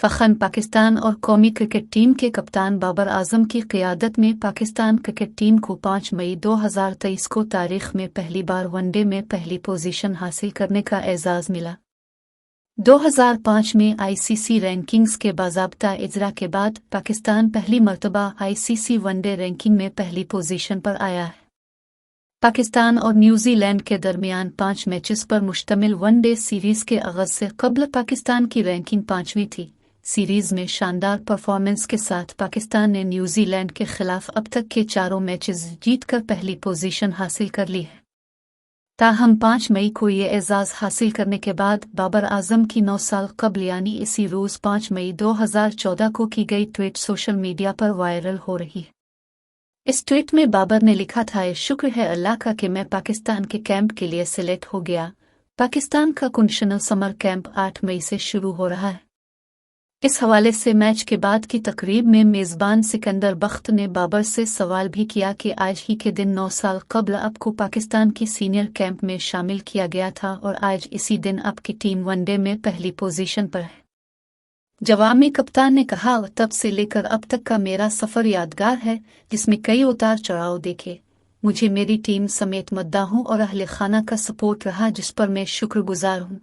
फ़ख़्र पाकिस्तान और कौमी cricket team के कप्तान बाबर आजम की क़ियादत में पाकिस्तान क्रिकेट टीम को 5 मई 2023 को तारीख़ में पहली बार वनडे में पहली पोजीशन हासिल करने का एजाज़ मिला। 2005 में आईसीसी रैंकिंग्स के बाज़ाब्ता इजरा के बाद पाकिस्तान पहली मर्तबा आईसीसी वनडे रैंकिंग में पहली पोजीशन पर आया है। पाकिस्तान और न्यूजीलैंड के दरमियान 5 मैचेस पर मुश्तमिल वनडे सीरीज़ के आगाज़ से कबल पाकिस्तान की रैंकिंग 5वीं थी। सीरीज़ में शानदार परफॉर्मेंस के साथ पाकिस्तान ने न्यूजीलैंड के खिलाफ अब तक के 4 मैचेस जीतकर पहली पोजीशन हासिल कर ली है। ताहम 5 मई को ये एजाज़ हासिल करने के बाद बाबर आजम की 9 साल कबल यानी इसी रोज़ 5 मई 2014 को की गई ट्वीट सोशल मीडिया पर वायरल हो रही है। इस ट्वीट में बाबर ने लिखा था, शुक्र है अल्लाह का कि मैं पाकिस्तान के कैंप के लिए सिलेक्ट हो गया। पाकिस्तान का कंडीशनल समर कैंप 8 मई से शुरू हो रहा है। इस हवाले से मैच के बाद की तकरीब में मेज़बान सिकंदर बख्त ने बाबर से सवाल भी किया कि आज ही के दिन 9 साल कबल आपको पाकिस्तान की सीनियर कैंप में शामिल किया गया था और आज इसी दिन आपकी टीम वनडे में पहली पोजीशन पर है। जवाब में कप्तान ने कहा, तब से लेकर अब तक का मेरा सफ़र यादगार है, जिसमें कई उतार चढ़ाव देखे। मुझे मेरी टीम समेत मद्दाहों और अहले खाना का सपोर्ट रहा, जिस पर मैं शुक्रगुजार हूँ।